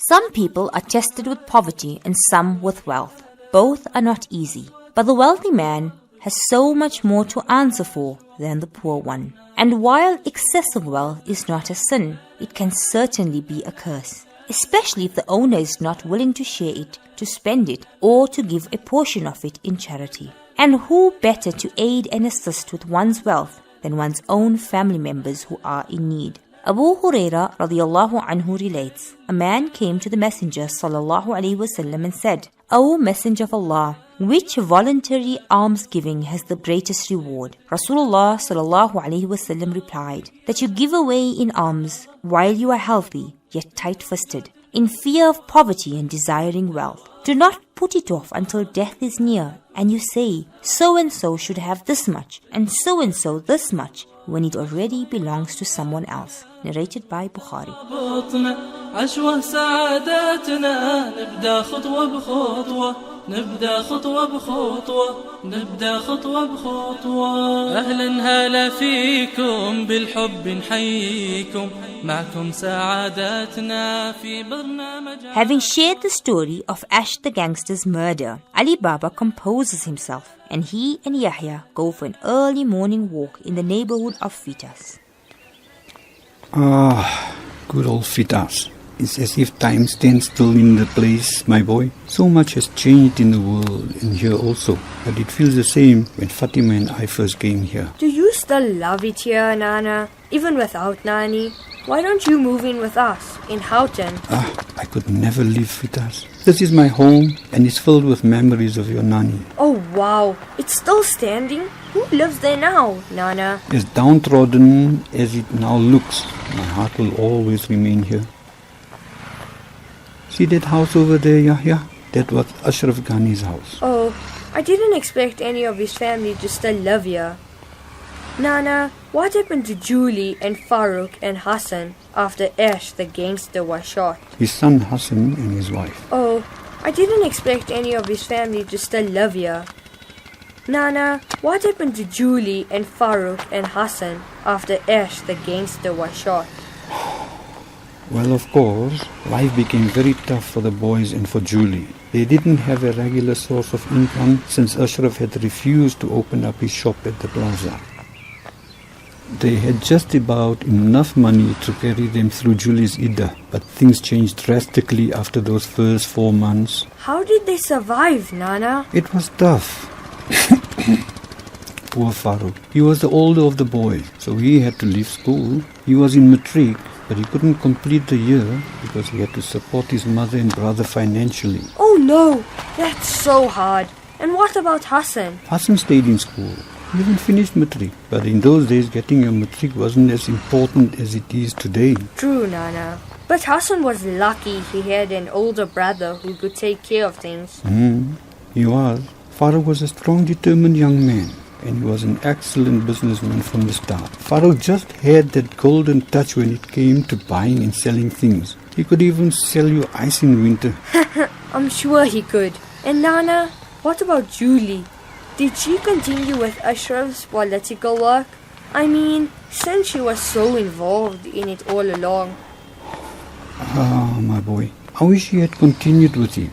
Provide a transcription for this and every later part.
Some people are tested with poverty and some with wealth. Both are not easy. But the wealthy man has so much more to answer for than the poor one. And while excessive wealth is not a sin, it can certainly be a curse, especially if the owner is not willing to share it, to spend it, or to give a portion of it in charity. And who better to aid and assist with one's wealth than one's own family members who are in need? Abu Huraira radiyallahu anhu relates, a man came to the Messenger sallallahu alaihi wasallam and said, O Messenger of Allah, which voluntary almsgiving has the greatest reward? Rasulullah sallallahu alaihi wasallam replied, that you give away in alms while you are healthy yet tight-fisted, in fear of poverty and desiring wealth. Do not put it off until death is near, and you say, so-and-so should have this much, and so-and-so this much, when it already belongs to someone else. Narrated by Bukhari. عشوة سعاداتنا نبدأ خطوة بخطوة نبدأ خطوة بخطوة نبدأ خطوة بخطوة أهلا هلا فيكم بالحب نحييكم معكم سعاداتنا في برنامج. Having shared the story of Ash the gangster's murder, Ali Baba composes himself and he and Yahya go for an early morning walk in the neighborhood of Fietas. Ah, good old Fietas. It's as if time stands still in the place, my boy. So much has changed in the world and here also. But it feels the same when Fatima and I first came here. Do you still love it here, Nana? Even without Nani? Why don't you move in with us in Houghton? I could never leave Fietas. This is my home and it's filled with memories of your Nani. Oh wow, it's still standing? Who lives there now, Nana? As downtrodden as it now looks, my heart will always remain here. See that house over there, Yahya? That was Ashraf Ghani's house. Oh, I didn't expect any of his family to still live here. Nana, what happened to Julie and Farouk and Hasan after Ash the gangster was shot? His son Hasan and his wife. Oh, I didn't expect any of his family to still live here. Nana, what happened to Julie and Farouk and Hasan after Ash the gangster was shot? Well, of course, life became very tough for the boys and for Julie. They didn't have a regular source of income since Ashraf had refused to open up his shop at the plaza. They had just about enough money to carry them through Julie's Ida, but things changed drastically after those first 4 months. How did they survive, Nana? It was tough. Poor Farouk. He was the older of the boys, so he had to leave school. He was in matric, but he couldn't complete the year because he had to support his mother and brother financially. Oh no, that's so hard. And what about Hasan? Hasan stayed in school. He even finished matric, but in those days getting a matric wasn't as important as it is today. True, Nana. But Hasan was lucky he had an older brother who could take care of things. He was. Farouk was a strong, determined young man, and he was an excellent businessman from the start. Farouk just had that golden touch when it came to buying and selling things. He could even sell you ice in winter. I'm sure he could. And Nana, what about Julie? Did she continue with Ashraf's political work? I mean, since she was so involved in it all along. Ah, my boy. I wish she had continued with him.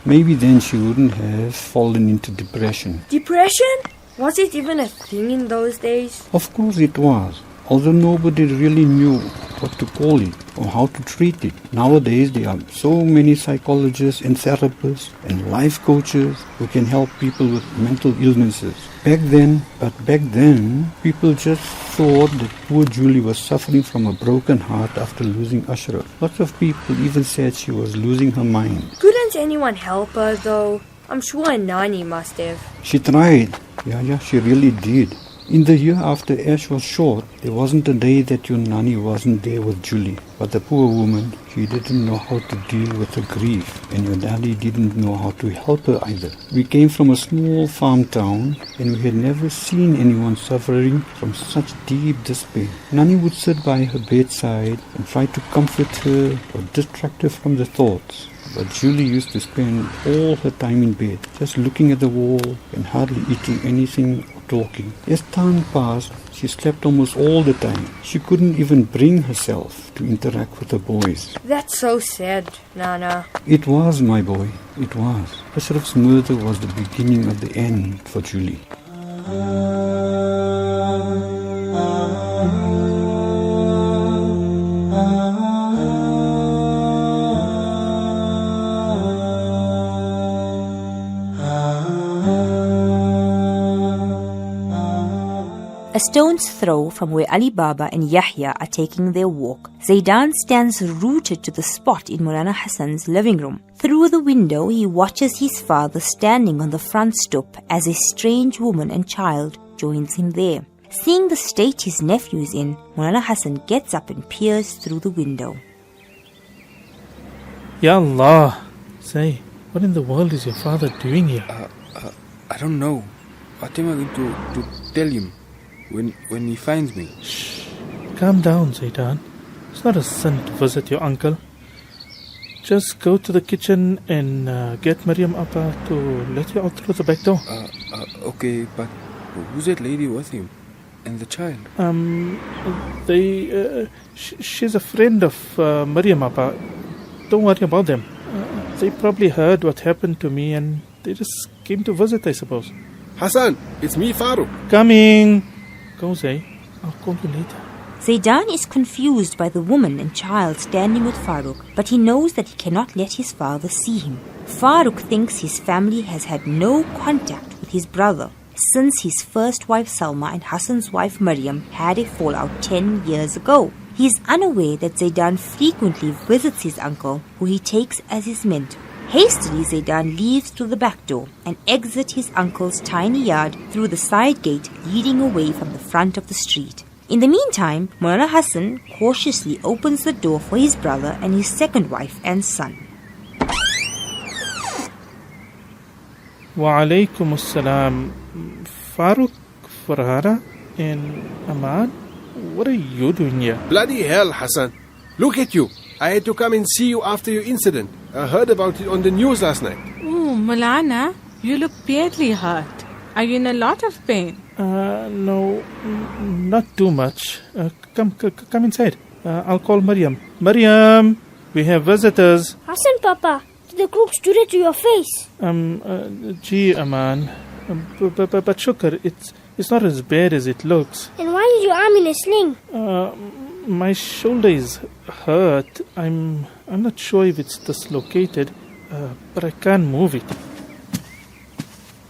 Maybe then she wouldn't have fallen into depression. Depression? Was it even a thing in those days? Of course it was, although nobody really knew what to call it or how to treat it. Nowadays there are so many psychologists and therapists and life coaches who can help people with mental illnesses. Back then, people just thought that poor Julie was suffering from a broken heart after losing Ashraf. Lots of people even said she was losing her mind. Couldn't anyone help her though? I'm sure Nani must have. She tried. Yeah, she really did. In the year after Ash was shot, there wasn't a day that your Nani wasn't there with Julie. But the poor woman, she didn't know how to deal with her grief, and your daddy didn't know how to help her either. We came from a small farm town, and we had never seen anyone suffering from such deep despair. Nani would sit by her bedside and try to comfort her or distract her from the thoughts. But Julie used to spend all her time in bed, just looking at the wall and hardly eating anything or talking. As time passed, she slept almost all the time. She couldn't even bring herself to interact with the boys. That's so sad, Nana. It was, my boy, it was. Ashraf's murder was the beginning of the end for Julie. A stone's throw from where Ali Baba and Yahya are taking their walk, Zaidan stands rooted to the spot in Maulana Hasan's living room. Through the window, he watches his father standing on the front stoop as a strange woman and child joins him there. Seeing the state his nephew is in, Maulana Hasan gets up and peers through the window. Ya Allah! Say, what in the world is your father doing here? I don't know. What am I going to tell him when he finds me? Shh. Calm down, Zaidan. It's not a sin to visit your uncle. Just go to the kitchen and get Maryam Appa to let you out through the back door. Okay, but who's that lady with him? And the child? She's a friend of Maryam Appa. Don't worry about them. They probably heard what happened to me and they just came to visit, I suppose. Hasan, it's me, Farouk. Coming! Go, Zay. I'll call you later. Zaidan is confused by the woman and child standing with Farouk, but he knows that he cannot let his father see him. Farouk thinks his family has had no contact with his brother since his first wife Salma and Hasan's wife Maryam had a fallout 10 years ago. He is unaware that Zaidan frequently visits his uncle, who he takes as his mentor. Hastily, Zaidan leaves through the back door and exits his uncle's tiny yard through the side gate leading away from the front of the street. In the meantime, Maulana Hasan cautiously opens the door for his brother and his second wife and son. Wa alaikum assalam. Farouk, Farhana, and Aman, what are you doing here? Bloody hell, Hasan. Look at you. I had to come and see you after your incident. I heard about it on the news last night. Oh, Maulana, you look badly hurt. Are you in a lot of pain? No, not too much. Come inside. I'll call Maryam. Maryam, we have visitors. Hasan, Papa, did the crooks do that to your face? Gee, Aman. But Shukr, it's not as bad as it looks. And why is your arm in a sling? My shoulder is hurt. I'm not sure if it's dislocated, but I can't move it.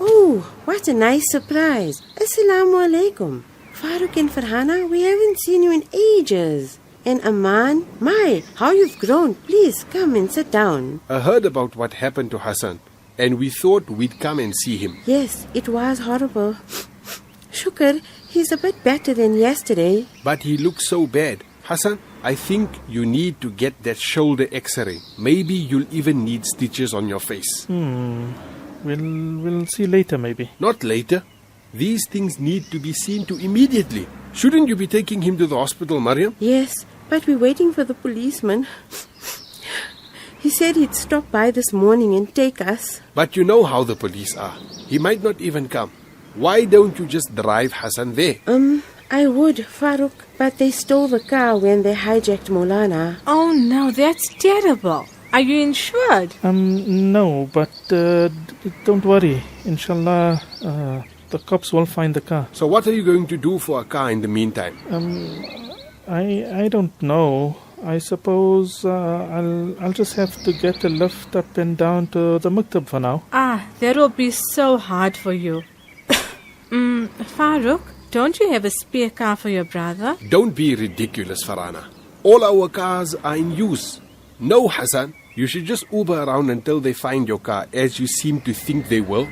Oh, what a nice surprise. Assalamu alaikum. Farouk and Farhana, we haven't seen you in ages. And Aman, my, how you've grown. Please come and sit down. I heard about what happened to Hasan, and we thought we'd come and see him. Yes, it was horrible. Shukr, he's a bit better than yesterday. But he looks so bad. Hasan, I think you need to get that shoulder x-ray. Maybe you'll even need stitches on your face. We'll see later, maybe. Not later. These things need to be seen to immediately. Shouldn't you be taking him to the hospital, Maryam? Yes, but we're waiting for the policeman. He said he'd stop by this morning and take us. But you know how the police are. He might not even come. Why don't you just drive Hasan there? I would, Farouk, but they stole the car when they hijacked Maulana. Oh no, that's terrible. Are you insured? No, but don't worry. Inshallah, the cops will find the car. So what are you going to do for a car in the meantime? I don't know. I suppose I'll just have to get a lift up and down to the maktab for now. That will be so hard for you. Farouk, don't you have a spare car for your brother? Don't be ridiculous, Farhana. All our cars are in use. No, Hasan, you should just Uber around until they find your car, as you seem to think they will.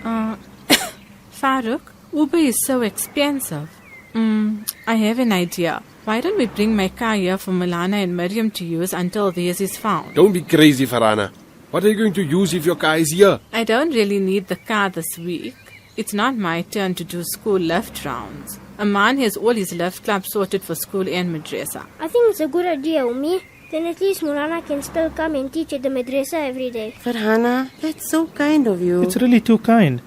Farouk, Uber is so expensive. I have an idea. Why don't we bring my car here for Maulana and Maryam to use until theirs is found? Don't be crazy, Farhana. What are you going to use if your car is here? I don't really need the car this week. It's not my turn to do school lift rounds. Aman has all his lift clubs sorted for school and madrasa. I think it's a good idea, Ummi. Then at least Maulana can still come and teach at the madrasa every day. Farhana, that's so kind of you. It's really too kind.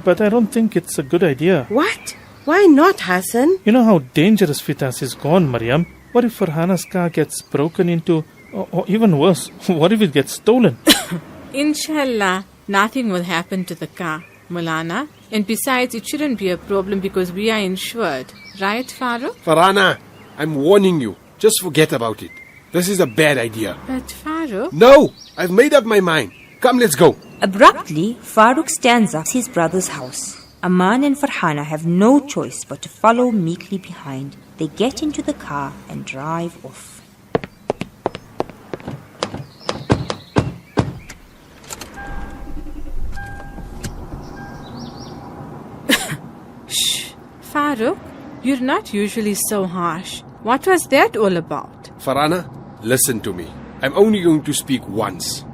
But I don't think it's a good idea. What? Why not, Hasan? You know how dangerous Fietas is gone, Maryam. What if Farhana's car gets broken into, or even worse, what if it gets stolen? Inshallah, nothing will happen to the car, Mulana. And besides, it shouldn't be a problem because we are insured. Right, Farouk? Farhana, I'm warning you. Just forget about it. This is a bad idea. But Farouk... No! I've made up my mind. Come, let's go. Abruptly, Farouk stands up to his brother's house. Aman and Farhana have no choice but to follow meekly behind. They get into the car and drive off. Shh! Farouk, you're not usually so harsh. What was that all about? Farhana, listen to me. I'm only going to speak once.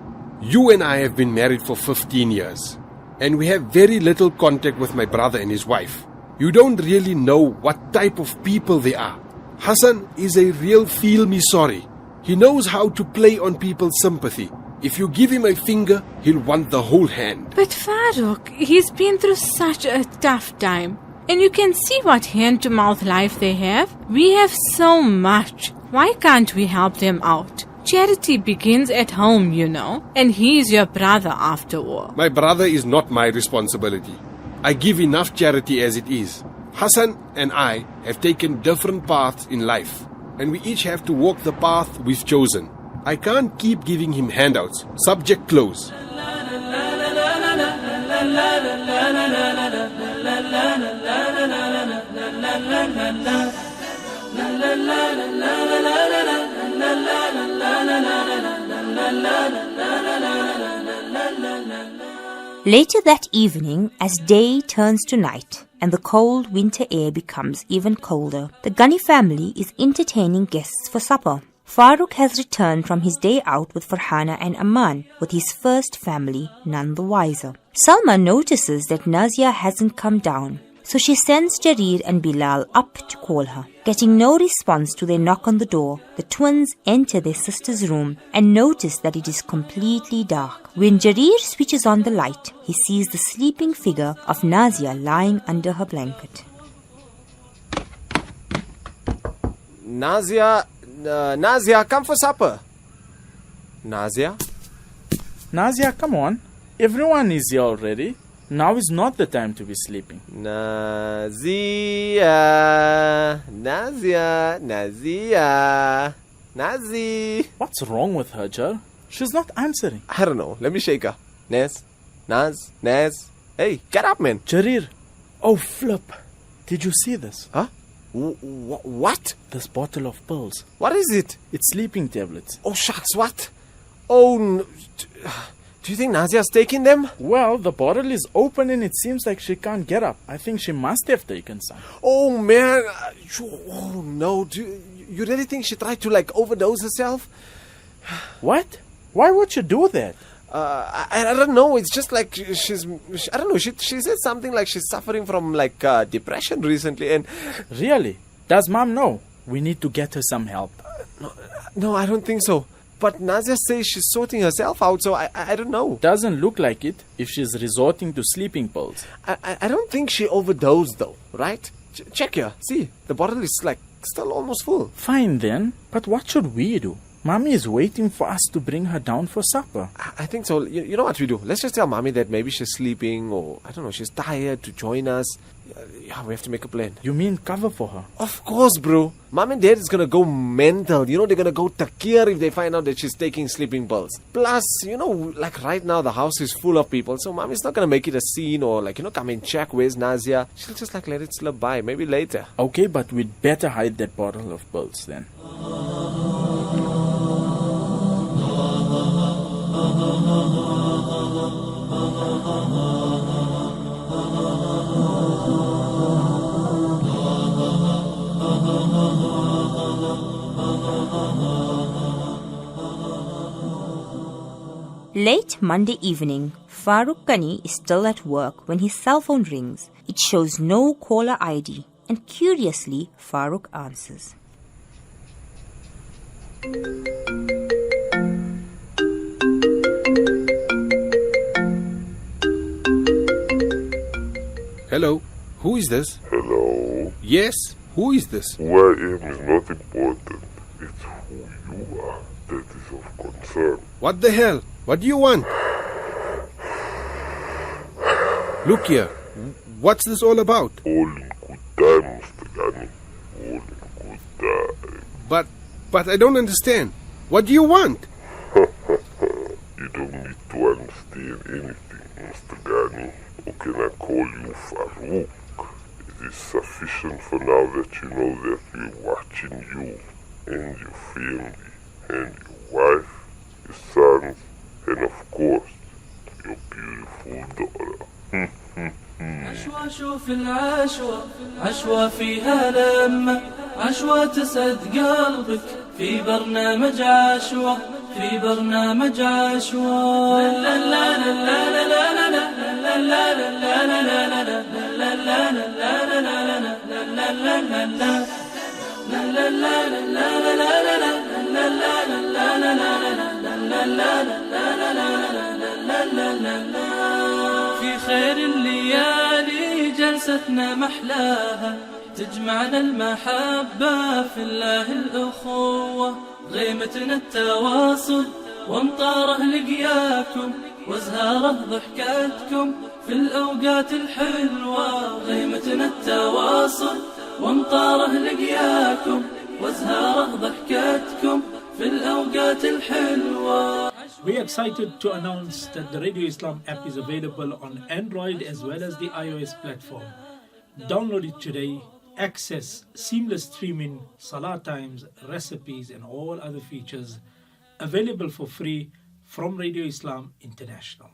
You and I have been married for 15 years. And we have very little contact with my brother and his wife. You don't really know what type of people they are. Hasan is a real feel-me-sorry. He knows how to play on people's sympathy. If you give him a finger, he'll want the whole hand. But Farouk, he's been through such a tough time. And you can see what hand-to-mouth life they have. We have so much. Why can't we help them out? Charity begins at home, you know. And he's your brother after all. My brother is not my responsibility. I give enough charity as it is. Hasan and I have taken different paths in life. And we each have to walk the path we've chosen. I can't keep giving him handouts. Subject close. Later that evening, as day turns to night and the cold winter air becomes even colder, the Ghani family is entertaining guests for supper. Farouk has returned from his day out with Farhana and Aman, with his first family none the wiser. Salma notices that Nazia hasn't come down, so she sends Jarir and Bilal up to call her. Getting no response to their knock on the door, the twins enter their sister's room and notice that it is completely dark. When Jarir switches on the light, he sees the sleeping figure of Nazia lying under her blanket. Nazia, come for supper. Nazia? Nazia, come on. Everyone is here already. Now is not the time to be sleeping. Nazia. Nazi. What's wrong with her, Jar? She's not answering. I don't know. Let me shake her. Naz. Hey, get up, man. Jarir. Oh, flip. Did you see this? Huh? What? This bottle of pills. What is it? It's sleeping tablets. Oh, shucks, what? Oh, no. Do you think Nazia's taking them? Well, the bottle is open and it seems like she can't get up. I think she must have taken some. Oh, man. Oh, no. Do you really think she tried to, overdose herself? What? Why would she do that? I don't know. It's just like I don't know. She said something like she's suffering from, depression recently and... Really? Does Mom know? We need to get her some help. No, I don't think so. But Nazia says she's sorting herself out, so I don't know. Doesn't look like it if she's resorting to sleeping pills. I don't think she overdosed, though, right? Check here. See, the bottle is, still almost full. Fine, then. But what should we do? Mommy is waiting for us to bring her down for supper. I think so. You know what we do? Let's just tell Mommy that maybe she's sleeping or, I don't know, she's tired to join us. Yeah, we have to make a plan. You mean cover for her? Of course, bro. Mom and Dad is gonna go mental. You know, they're gonna go takir if they find out that she's taking sleeping pills. Plus, right now the house is full of people, so Mommy's not gonna make it a scene or, come and check where's Nazia. She'll just, let it slip by. Maybe later. Okay, but we'd better hide that bottle of pills then. Late Monday evening, Farouk Ghani is still at work when his cell phone rings. It shows no caller ID, and curiously, Farouk answers. Hello, who is this? Hello. Yes? Who is this? Who I am is not important. It's who you are that is of concern. What the hell? What do you want? Look here. What's this all about? All in good time, Mr. Ghani. All in good time. But I don't understand. What do you want? You don't need to understand anything, Mr. Ghani. Or can I call you Farouk? It is sufficient for now that you know that we're watching you and your family and your wife, your sons, and of course, your beautiful daughter. عشوة شوف العشوة عشوة فيها لمة عشوة تسعد قلبك في برنامج عشوة في برنامج عشوة لا لا لا لا لا لا لا لا لا لا لا لا لا لا في خير الليالي جلستنا محلاها تجمعنا المحبة في الله الأخوة غيمتنا التواصل وامطاره لقياكم وازهاره ضحكاتكم في الأوقات الحلوة غيمتنا التواصل وامطاره لقياكم وازهاره ضحكاتكم في الأوقات الحلوة. We're excited to announce that the Radio Islam app is available on Android as well as the iOS platform. Download it today. Access seamless streaming, salah times, recipes and all other features available for free from Radio Islam International.